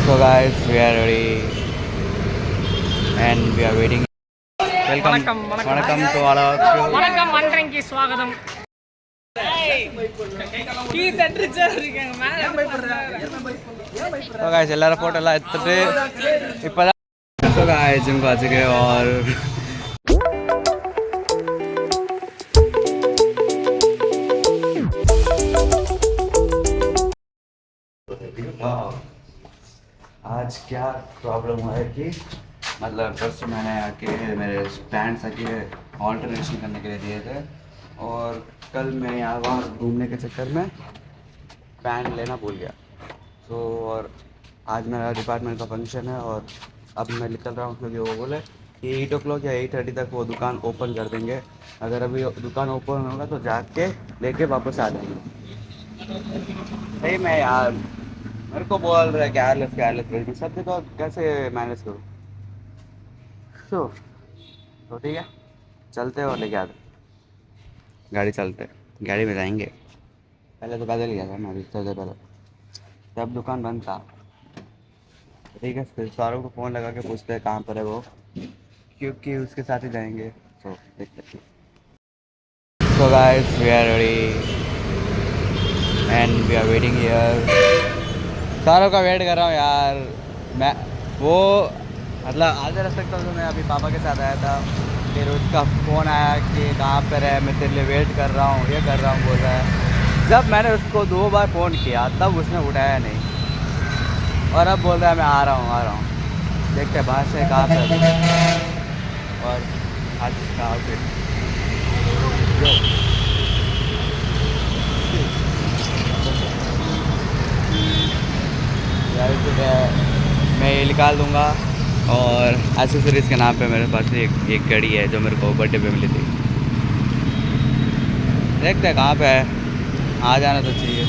So guys, we are ready and we are waiting. Welcome to all of you. வணக்கம் மன்றங்கி ஸ்வாகதம். So guys, எல்லாரும் photo எல்லாம் எடுத்துட்டு இப்பதான் so guys gym को आ चुके और आज क्या प्रॉब्लम हुआ है कि मतलब परसों मैंने आके मेरे पैंट्स आके ऑल्टरनेशन करने के लिए दिए थे और कल मैं यहाँ वहाँ घूमने के चक्कर में पैंट लेना भूल गया। तो और आज मेरा डिपार्टमेंट का फंक्शन है और अब मैं निकल रहा हूँ क्योंकि वो बोले कि 8 o'clock या 8:30 तक वो दुकान ओपन कर देंगे। अगर अभी दुकान ओपन होगा तो जाके लेके वापस आ जाएंगे। नहीं मैं यार मेरे को बोल रहा है केयरलेस सब तो कैसे मैनेज करूँ। तो ठीक है चलते और लेके आते गाड़ी चलते गाड़ी में जाएंगे। पहले तो पैदल गया था मैं अभी थोड़ी देर पहले तब दुकान बंद था। ठीक है फिर सौरभ को फ़ोन लगा के पूछते हैं कहाँ पर है वो क्योंकि उसके साथ ही जाएंगे। तो देखते हैं। So guys we are ready and we are waiting here. Saurabh का वेट कर रहा हूँ यार मैं वो मतलब आधे रास्ते तक तो मैं अभी पापा के साथ आया था फिर उसका फ़ोन आया कि कहाँ पर है मैं तेरे लिए वेट कर रहा हूँ ये कर रहा हूँ बोल रहा है। जब मैंने उसको 2 बार फ़ोन किया तब उसने उठाया नहीं और अब बोल रहा है मैं आ रहा हूँ देखते हैं बाहर से कहाँ पर और आज का आउटफिट मैं ये निकाल दूँगा और एसेसरीज़ के नाम पे मेरे पास एक घड़ी है जो मेरे को बर्थडे पे मिली थी। देखते हैं कहाँ पे है आ जाना तो चाहिए।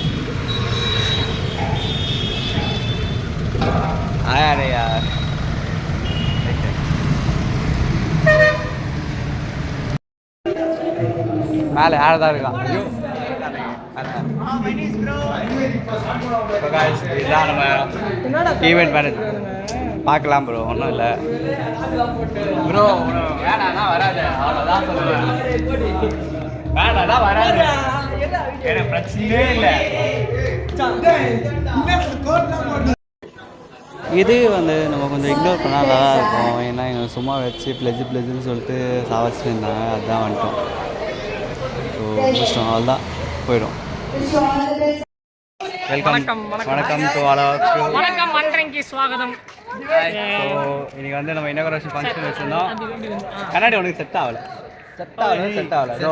आया नहीं यार மேலே யார் இருக்கா இதான் நம்ம ஈவெண்ட் மேனேஜர் பார்க்கலாம் ப்ரோ ஒன்றும் இல்லை ப்ரோ வேணாண்ணா வராது அவ்வளோதான் சொல்லுவேன் வேணாண்ணா வராது எனக்கு பிரச்சனையே இல்லை। இது வந்து நம்ம கொஞ்சம் இக்னோர் பண்ணால் நல்லா இருக்கும் ஏன்னா எங்களுக்கு சும்மா வச்சு பிளெஜுன்னு சொல்லிட்டு சாவச்சிட்டு இருந்தாங்க அதுதான் வந்துட்டோம்। ஸோ முடிச்சிட்டோம் அவ்வளோதான் போயிடும்। வணக்கம் டு ஆல் ஆஃப் யூ வணக்கம் மன்றங்கி ஸ்வாகதம்। ஸோ இன்னைக்கு வந்து நம்ம இனாகரேஷன் ஃபங்க்ஷன் வச்சுருந்தோம்। கண்ணாடி உனக்கு செட் ஆகலை ஸோ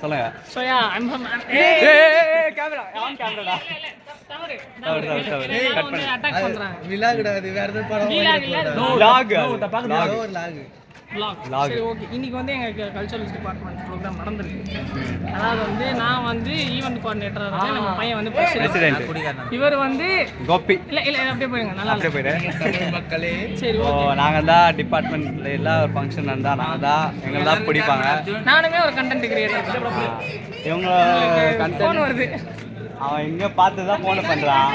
சொல்லுங்க Zoya I'm from camera on கேமராடா தவறு கட் பண்ணி அட்டாக் பண்றாங்க விலாகுடாது வேற ஏதாவது படம் லாக் சரி ஓகே இன்னைக்கு வந்து எங்க கல்ச்சரல்ஸ் டிபார்ட்மெண்ட் ப்ரோக்ராம் நடந்திருக்கு। அதாவது வந்து நான் வந்து ஈவென்ட் கோஆர்டினேட்டரா இருக்கேன் நம்ம பையன் வந்து பிரசிடென்ட் இவர் வந்து கோபி இல்ல அப்படியே போயிருங்க நல்லா அப்படியே போயிடு தமிழ் மக்களே। சரி ஓகே நாங்கள் தான் டிபார்ட்மெண்ட்ல எல்லாம் ஒரு ஃபங்க்ஷன் நடந்தா நாங்கள் தான் எங்களை தான் பிடிப்பாங்க। நானுமே ஒரு கண்டென்ட் கிரியேட்டர் இவங்க ஃபோன் கண்டென்ட் வருது அவன் இங்கே பார்த்து தான் ஃபோனை பண்ணுறான்।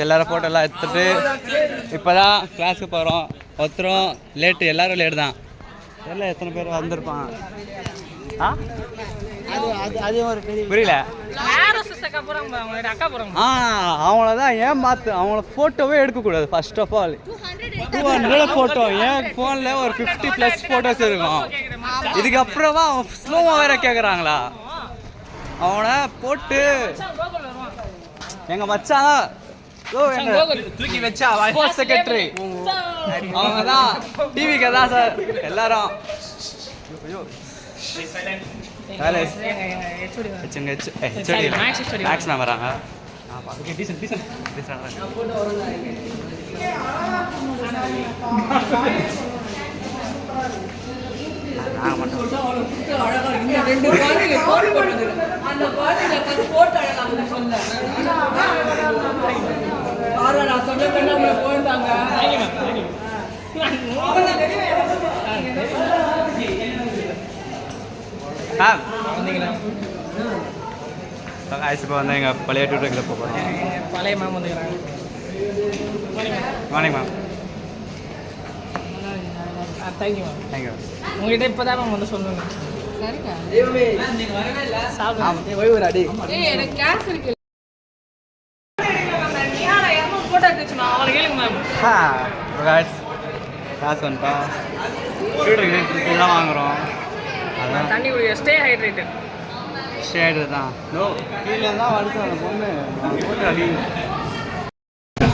எல்லாரும் ஃபோட்டோ எல்லாம் எடுத்துட்டு இப்போதான் கிளாஸுக்கு போகிறோம்। ஒருத்தரும் லேட்டு எல்லாரும் லேட்டு தான் எல்லாம் எத்தனை பேர் வந்திருப்பான் புரியல அவங்களதான் ஏன் பார்த்து அவங்கள ஃபோட்டோவே எடுக்கக்கூடாது ஃபர்ஸ்ட் ஆஃப் ஆல் 200 ஃபோட்டோ என் ஃபோனில் ஒரு 50+ ஃபோட்டோஸ் இருக்கும்। இதுக்கப்புறமா அவன் ஸ்லோவாக வேற கேட்குறாங்களா அவனை போட்டு எங்க மச்சான் தூக்கி வச்சா செக்ரட்டரி அவங்க தான் டிவிக்கு தான் சார் எல்லாரும் மேக்ஸ் மேம் வராங்க ஆ வந்தீங்களா காய்ச்சி இப்போ வந்து எங்கள் பழைய டூட்டர்கிட்ட போகிறோம். எங்க பழைய மேம் வந்துக்கிறாங்க. Morning ma'am. Thank you ma'am. Thank you. உங்ககிட்ட இப்போ தான் மேம் வந்து சொல்லணும். சாப்பிடுங்க. ஃபோட்டோ எடுத்துச்சுமா அவளை கேளுங்க மேம். காசு வந்துட்டோம். டூட்டருக்கு தான் வாங்குகிறோம். அதான் தண்ணி குடிக்க ஸ்டே ஹைட்ரேட்டட். ஷேடு தான். கீழே தான் வலிச்சு அந்த பொண்ணு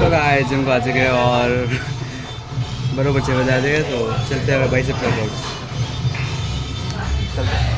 तो गाइस जिम को आ चुके हैं और बराबर 6 बजे आ जाएगा तो चलते हैं बाइसेप वर्कआउट चलते हैं.